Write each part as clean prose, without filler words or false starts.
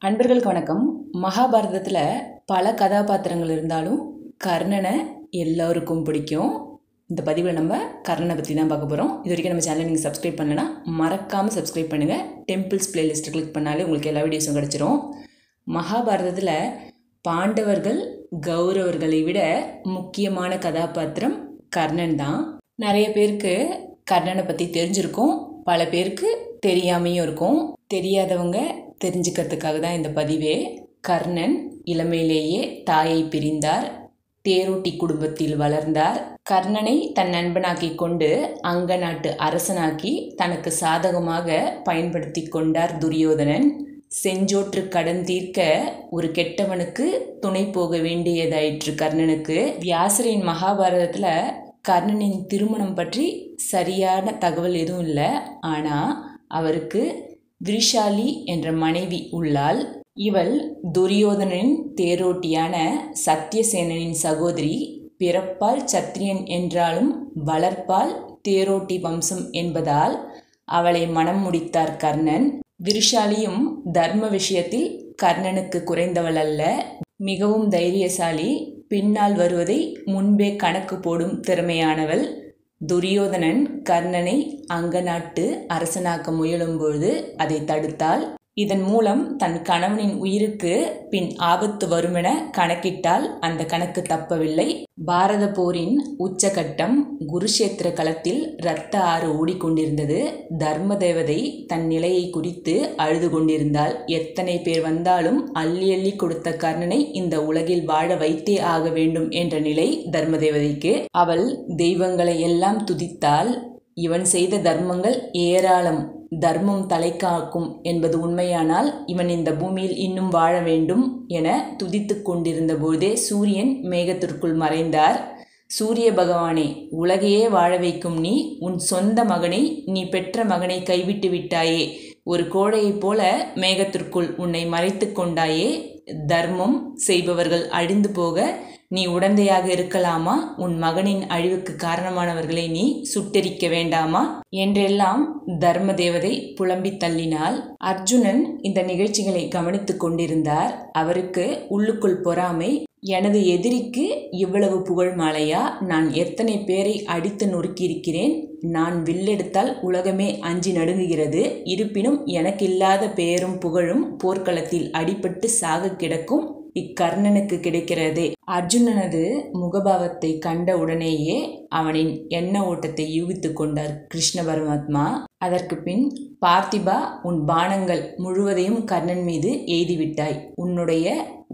அன்பர்களுக்கு வணக்கம். மகாபாரதத்தில் பல கதாபாத்திரங்கள் இருந்தாலும் கர்ணனை எல்லோருக்கும் பிடிக்கும். இந்த பதிவில் நம்ம கர்ணனை பற்றி தான் பார்க்க போகிறோம். இது வரைக்கும் நம்ம சேனலை நீங்கள் சப்ஸ்கிரைப் பண்ணலைன்னா மறக்காமல் சப்ஸ்கிரைப் பண்ணுங்கள். டெம்பிள்ஸ் பிளேலிஸ்ட்டை கிளிக் பண்ணாலே உங்களுக்கு எல்லா வீடியோஸும் கிடச்சிரும். மகாபாரதத்தில் பாண்டவர்கள் கௌரவர்களை விட முக்கியமான கதாபாத்திரம் கர்ணன் தான். நிறைய பேருக்கு கர்ணனை பற்றி தெரிஞ்சிருக்கும், பல பேருக்கு தெரியாமையும் இருக்கும். தெரியாதவங்க தெரிஞ்சுக்கிறதுக்காக தான் இந்த பதிவே. கர்ணன் இளமையிலேயே தாயை பிரிந்தார், தேரோட்டி குடும்பத்தில் வளர்ந்தார். கர்ணனை தன் நண்பனாக்கி கொண்டு அங்க நாட்டு அரசனாக்கி தனக்கு சாதகமாக பயன்படுத்தி கொண்டார் துரியோதனன். செஞ்சோற்று கடன் தீர்க்க ஒரு கெட்டவனுக்கு துணை போக வேண்டியதாயிற்று கர்ணனுக்கு. வியாசரின் மகாபாரதத்தில் கர்ணனின் திருமணம் பற்றி சரியான தகவல் எதுவும் இல்லை. ஆனால் அவருக்கு விரிஷாலி என்ற மனைவி உள்ளாள். இவள் துரியோதனின் தேரோட்டியான சத்தியசேனனின் சகோதரி. பிறப்பால் சத்திரியன் என்றாலும் வளர்ப்பால் தேரோட்டி வம்சம் என்பதால் அவளை மனம் முடித்தார் கர்ணன். விரிஷாலியும் தர்ம விஷயத்தில் கர்ணனுக்கு குறைந்தவள் அல்ல, மிகவும் தைரியசாலி. பின்னால் வருவதை முன்பே கணக்கு போடும் திறமையானவள். துரியோதனன் கர்ணனை அங்க நாட்டு அரசனாக்க முயலும்பொழுது அதை தடுத்தாள். இதன் மூலம் தன் கணவனின் உயிருக்கு பின் ஆபத்து வருமென கணக்கிட்டால் அந்த கணக்கு தப்பவில்லை. பாரத போரின் உச்சகட்டம். குருஷேத்திர களத்தில் இரத்த ஆறு ஓடிக்கொண்டிருந்தது. தர்ம தேவதை தன் நிலையை குறித்து அழுது கொண்டிருந்தாள். எத்தனை பேர் வந்தாலும் அள்ளி அள்ளி கொடுத்த கர்ணனை இந்த உலகில் வாழ வைத்தே ஆக வேண்டும் என்ற நிலை தர்ம தேவதைக்கு. அவள் தெய்வங்களை எல்லாம் துதித்தாள். இவன் செய்த தர்மங்கள் ஏராளம், தர்மம் தலை காக்கும் என்பது உண்மையானால் இவன் இந்த பூமியில் இன்னும் வாழ வேண்டும் என துதித்து கொண்டிருந்த போதே சூரியன் மேகத்திற்குள் மறைந்தார். சூரிய பகவானே, உலகையே வாழ வைக்கும் நீ உன் சொந்த மகனை, நீ பெற்ற மகனை கைவிட்டு விட்டாயே. ஒரு கோடையைப் போல மேகத்திற்குள் உன்னை மறைத்து கொண்டாயே. தர்மம் செய்பவர்கள் அழிந்து போக நீ உடந்தையாக இருக்கலாமா? உன் மகனின் அழிவுக்கு காரணமானவர்களை நீ சுட்டெரிக்க வேண்டாமா என்றெல்லாம் தர்ம தேவதை புலம்பி தள்ளினாள். அர்ஜுனன் இந்த நிகழ்ச்சிகளை கவனித்து கொண்டிருந்தார். அவருக்கு உள்ளுக்குள் பொறாமை. எனது எதிரிக்கு இவ்வளவு புகழ் மாலையா? நான் எத்தனை பேரை அடித்து நொறுக்கியிருக்கிறேன். நான் வில்லெடுத்தால் உலகமே அஞ்சி நடுங்குகிறது. இருப்பினும் எனக்கில்லாத பெயரும் புகழும் போர்க்களத்தில் அடிபட்டு சாக கிடக்கும் இக்கர்ணனுக்கு கிடைக்கிறதே. அர்ஜுனனது முகபாவத்தை கண்ட உடனேயே அவனின் எண்ண ஓட்டத்தை யூகித்து கொண்டார் கிருஷ்ண பரமாத்மா. அதற்கு பின், பார்த்திபா, உன் பானங்கள் முழுவதையும் கர்ணன் மீது எய்திவிட்டாய். உன்னுடைய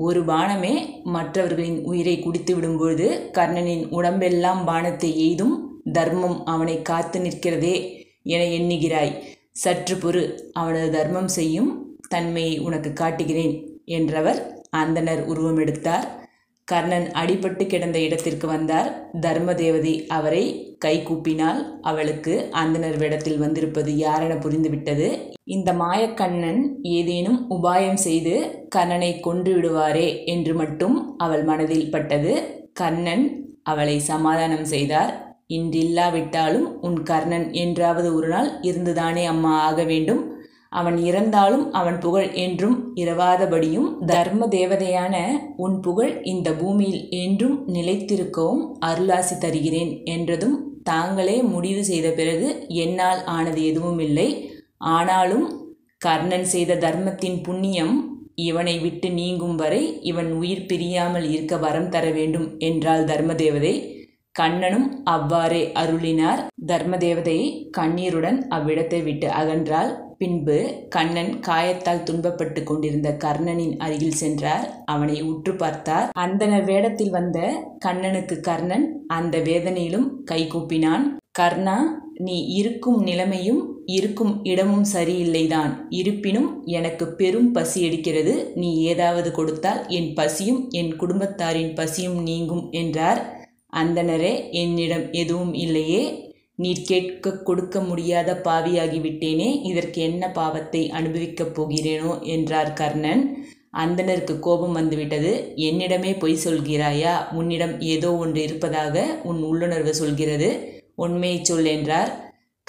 ஒரு பானமே மற்றவர்களின் உயிரை குடித்து விடும்பொழுது கர்ணனின் உடம்பெல்லாம் பானத்தை எய்தும் தர்மம் அவனை காத்து நிற்கிறதே என எண்ணுகிறாய். சற்று பொறு, அவனது தர்மம் செய்யும் தன்மையை உனக்கு காட்டுகிறேன் என்றவர் அந்தனர் உருவம் எடுத்தார். கர்ணன் அடிபட்டு கிடந்த இடத்திற்கு வந்தார். தர்ம தேவதை அவரை கை கூப்பினாள். அவளுக்கு அந்தனர் வேடத்தில் வந்திருப்பது யாரென புரிந்துவிட்டது. இந்த மாயக்கண்ணன் ஏதேனும் உபாயம் செய்து கர்ணனை கொன்று விடுவாரே என்று மட்டும் அவள் மனதில் பட்டது. கர்ணன் அவளை சமாதானம் செய்தார். இன்றில்லாவிட்டாலும் உன் கர்ணன் என்றாவது ஒரு நாள் இருந்துதானே அம்மா ஆக வேண்டும். அவன் இறந்தாலும் அவன் புகழ் என்றும் இரவாதபடியும் தர்ம தேவதையான உன் புகழ் இந்த பூமியில் என்றும் நிலைத்திருக்கவும் அருளாசி தருகிறேன் என்றதும், தாங்களே முடிவு செய்த பிறகு என்னால் ஆனது எதுவும் இல்லை. ஆனாலும் கர்ணன் செய்த தர்மத்தின் புண்ணியம் இவனை விட்டு நீங்கும் வரை இவன் உயிர் பிரியாமல் இருக்க வரம் தர வேண்டும் என்றாள் தர்மதேவதை. கண்ணனும் அவ்வாறே அருளினார். தர்மதேவதை கண்ணீருடன் அவ்விடத்தை விட்டு அகன்றாள். பின்பு கண்ணன் காயத்தால் துன்பப்பட்டு கொண்டிருந்த கர்ணனின் அருகில் சென்றார். அவனை உற்று பார்த்தார். அந்தனர் வேடத்தில் வந்த கண்ணனுக்கு கர்ணன் அந்த வேதனையிலும் கைகூப்பினான். கர்ணா, நீ இருக்கும் நிலைமையும் இருக்கும் இடமும் சரியில்லைதான். இருப்பினும் எனக்கு பெரும் பசி எடுக்கிறது. நீ ஏதாவது கொடுத்தால் என் பசியும் என் குடும்பத்தாரின் பசியும் நீங்கும் என்றார். அந்தனரே, என்னிடம் எதுவும் இல்லையே. நீர் கேட்க கொடுக்க முடியாத பாவியாகிவிட்டேனே. இதற்கு என்ன பாவத்தை அனுபவிக்கப் போகிறேனோ என்றார் கர்ணன். அந்தனருக்கு கோபம் வந்துவிட்டது. என்னிடமே பொய் சொல்கிறாயா? உன்னிடம் ஏதோ ஒன்று இருப்பதாக உன் உள்ளுணர்வு சொல்கிறது. உண்மையை சொல் என்றார்.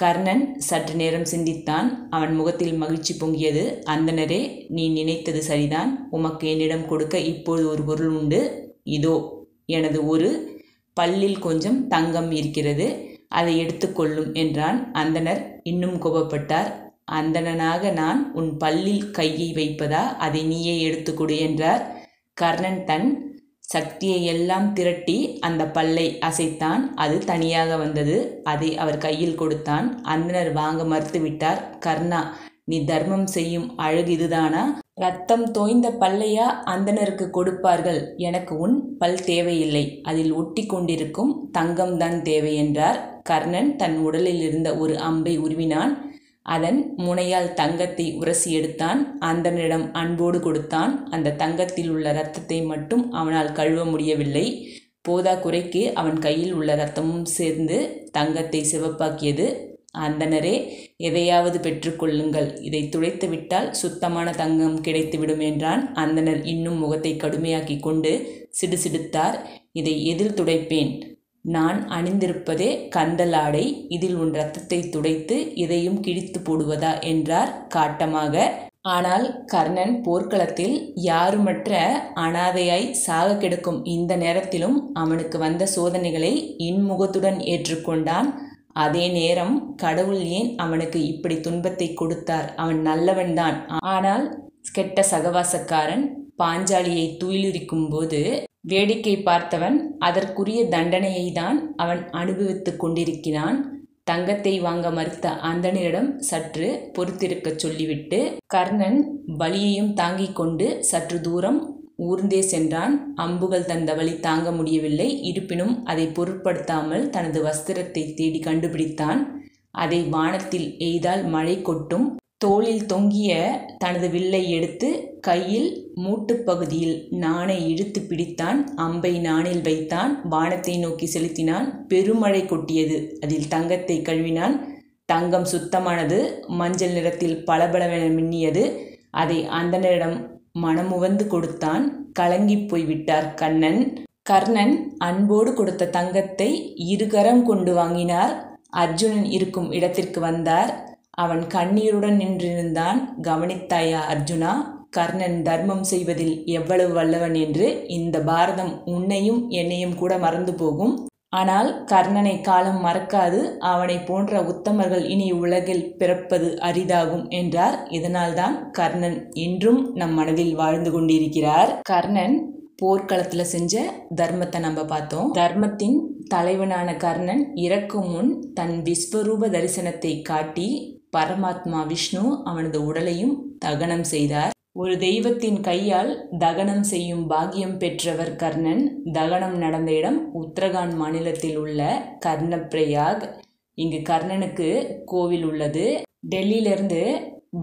கர்ணன் சற்று நேரம் சிந்தித்தான். அவன் முகத்தில் மகிழ்ச்சி பொங்கியது. அந்தணரே, நீ நினைத்தது சரிதான். உமக்கு என்னிடம் கொடுக்க இப்போது ஒரு பொருள் உண்டு. இதோ எனது ஒரு பல்லில் கொஞ்சம் தங்கம் இருக்கிறது, அதை எடுத்துக்கொள்ளும் என்றான். அந்தணர் இன்னும் கோபப்பட்டார். அந்தணனாக நான் உன் பல்லில் கையை வைப்பதா? அதை நீயே எடுத்துக்கொடு என்றார். கர்ணன் தன் சக்தியை எல்லாம் திரட்டி அந்த பல்லை அசைத்தான். அது தனியாக வந்தது. அதை அவர் கையில் கொடுத்தான். அந்தணர் வாங்க மறுத்துவிட்டார். கர்ணா, நீ தர்மம் செய்யும் அழகு இதுதானா? ரத்தம் தோய்ந்த பல்லையா அந்தணருக்கு கொடுப்பார்கள்? எனக்கு உன் பல் தேவையில்லை, அதில் ஒட்டி கொண்டிருக்கும் தங்கம்தான் தேவை என்றார். கர்ணன் தன் உடலில் இருந்த ஒரு அம்பை உருவினான். அதன் முனையால் தங்கத்தை உரசி எடுத்தான். அந்தணரிடம் அன்போடு கொடுத்தான். அந்த தங்கத்தில் உள்ள இரத்தத்தை மட்டும் அவனால் கழுவ முடியவில்லை. போதா குறைக்கு அவன் கையில் உள்ள இரத்தமும் சேர்ந்து தங்கத்தை சிவப்பாக்கியது. அந்தணரே, எதையாவது பெற்றுக்கொள்ளுங்கள், இதை துடைத்து விட்டால் சுத்தமான தங்கம் கிடைத்துவிடும் என்றான். அந்தணர் இன்னும் முகத்தை கடுமையாக்கி கொண்டு சிடுசிடுத்தார். இதை எதில் துடைப்பேன்? நான் அணிந்திருப்பதே கந்தல் ஆடை, இதில் உன் இரத்தத்தை துடைத்து இதையும் கிழித்து போடுவதா என்றார் காட்டமாக. ஆனால் கர்ணன் போர்க்களத்தில் யாருமற்ற அனாதையாய் சாக கிடக்கும் இந்த நேரத்திலும் அவனுக்கு வந்த சோதனைகளை இன்முகத்துடன் ஏற்றுக்கொண்டான். அதே நேரம் கடவுள் ஏன் அவனுக்கு இப்படி துன்பத்தை கொடுத்தார்? அவன் நல்லவன்தான், ஆனால் கெட்ட சகவாசக்காரன். பாஞ்சாலியை துயிலுரிக்கும் போது வேடிக்கை பார்த்தவன் அதற்குரிய தண்டனையை தான் அவன் அனுபவித்து கொண்டிருக்கிறான். தங்கத்தை வாங்க மறுத்த அந்தணரிடம் சற்று பொறுத்திருக்கச் சொல்லிவிட்டு கர்ணன் வலியையும் தாங்கிக் கொண்டு சற்று தூரம் ஊர்ந்தே சென்றான். அம்புகள் தந்த வலி தாங்க முடியவில்லை. இருப்பினும் அதை பொருட்படுத்தாமல் தனது வஸ்திரத்தை தேடி கண்டுபிடித்தான். அதை வானத்தில் எய்தால் மழை கொட்டும். தோளில் தொங்கிய தனது வில்லை எடுத்து கையில் மூட்டுப்பகுதியில் நாணை இழுத்து பிடித்தான். அம்பை நாணில் வைத்தான். வானத்தை நோக்கி செலுத்தினான். பெருமழை கொட்டியது. அதில் தங்கத்தை கழுவினான். தங்கம் சுத்தமானது. மஞ்சள் நிறத்தில் பளபளவென மின்னியது. அதை அந்தணரிடம் மனமுவந்து கொடுத்தான். கலங்கி போய்விட்டார் கர்ணன் அன்போடு கொடுத்த தங்கத்தை இருகரம் கொண்டு வாங்கினார். அர்ஜுனன் இருக்கும் இடத்திற்கு வந்தார். அவன் கண்ணீருடன் நின்றிருந்தான். கவனித்தாயா அர்ஜுனா, கர்ணன் தர்மம் செய்வதில் எவ்வளவு வல்லவன் என்று? இந்த பாரதம் உன்னையும் என்னையும் கூட மறந்து போகும். ஆனால் கர்ணனை காலம் மறக்காது. அவனை போன்ற உத்தமர்கள் இனி உலகில் பிறப்பது அரிதாகும் என்றார். இதனால்தான் கர்ணன் இன்றும் நம் மனதில் வாழ்ந்து கொண்டிருக்கிறார். கர்ணன் போர்க்களத்தில் செஞ்ச தர்மத்தை நம்ம பார்த்தோம். தர்மத்தின் தலைவனான கர்ணன் இறக்கும் முன் தன் விஸ்வரூப தரிசனத்தை காட்டி பரமாத்மா விஷ்ணு அவனது உடலையும் தகனம் செய்தார். ஒரு தெய்வத்தின் கையால் தகனம் செய்யும் பாக்கியம் பெற்றவர் கர்ணன். தகனம் நடந்த இடம் உத்தரகாண்ட் மாநிலத்தில் உள்ள கர்ணப்பிரயாக். இங்கு கர்ணனுக்கு கோவில் உள்ளது. டெல்லியிலிருந்து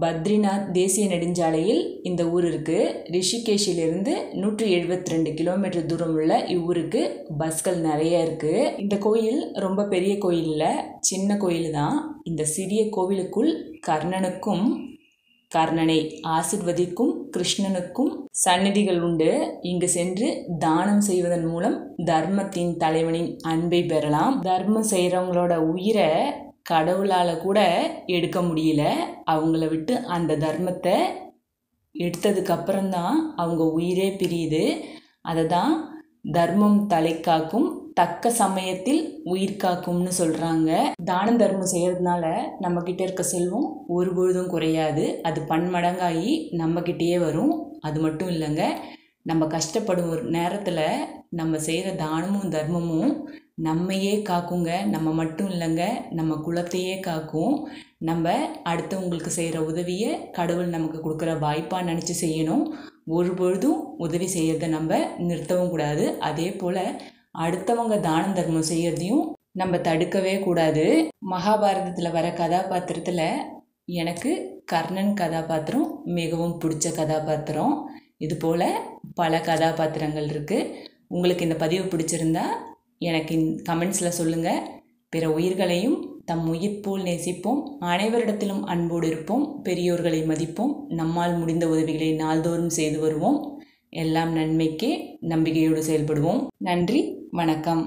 பத்ரிநாத் தேசிய நெடுஞ்சாலையில் இந்த ஊர் இருக்கு. ரிஷிகேஷிலிருந்து 172 கிலோமீட்டர் தூரம் உள்ள இவ்வூருக்கு பஸ்கள் நிறைய இருக்கு. இந்த கோயில் ரொம்ப பெரிய கோயில் இல்லை, சின்ன கோயில் தான். இந்த சிறிய கோவிலுக்குள் கர்ணனுக்கும் கர்ணனை ஆசிர்வதிக்கும் கிருஷ்ணனுக்கும் சந்நிதிகள் உண்டு. இங்கு சென்று தானம் செய்வதன் மூலம் தர்மத்தின் தலைவனின் அன்பை பெறலாம். தர்மம் செய்கிறவங்களோட உயிரை கடவுளால் கூட எடுக்க முடியல. அவங்கள விட்டு அந்த தர்மத்தை எடுத்ததுக்கு அப்புறம்தான் அவங்க உயிரே பிரியுது. அதை தான் தர்மம் தலை காக்கும், தக்க சமயத்தில் உயிர் காக்கும்னு சொல்கிறாங்க. தான தர்மம் செய்கிறதுனால நம்மக்கிட்ட இருக்க செல்வம் ஒருபொழுதும் குறையாது. அது பன்மடங்காகி நம்மக்கிட்டேயே வரும். அது மட்டும் இல்லைங்க, நம்ம கஷ்டப்படும் ஒரு நேரத்தில் நம்ம செய்கிற தானமும் தர்மமும் நம்மையே காக்குங்க. நம்ம மட்டும் இல்லைங்க, நம்ம குலத்தையே காக்கும். நம்ம அடுத்தவங்களுக்கு செய்கிற உதவியை கடவுள் நமக்கு கொடுக்குற வாய்ப்பாக நினச்சி செய்யணும். ஒரு பொழுதும் உதவி செய்கிறத நம்ம நிறுத்தவும் கூடாது. அதே போல் அடுத்தவங்க தானம் தர்மம் செய்கிறதையும் நம்ம தடுக்கவே கூடாது. மகாபாரதத்தில் வர கதாபாத்திரத்தில் எனக்கு கர்ணன் கதாபாத்திரம் மிகவும் பிடிச்ச கதாபாத்திரம். இது போல் பல கதாபாத்திரங்கள் இருக்குது. உங்களுக்கு இந்த பதிவு பிடிச்சிருந்தா எனக்கு கமெண்ட்ஸில் சொல்லுங்கள். பிற உயிர்களையும் தம் உயிர் போல் நேசிப்போம். அனைவரிடத்திலும் அன்போடு இருப்போம். பெரியோர்களை மதிப்போம். நம்மால் முடிந்த உதவிகளை நாள்தோறும் செய்து வருவோம். எல்லாம் நன்மைக்கே நம்பிக்கையோடு செயல்படுவோம். நன்றி, வணக்கம்.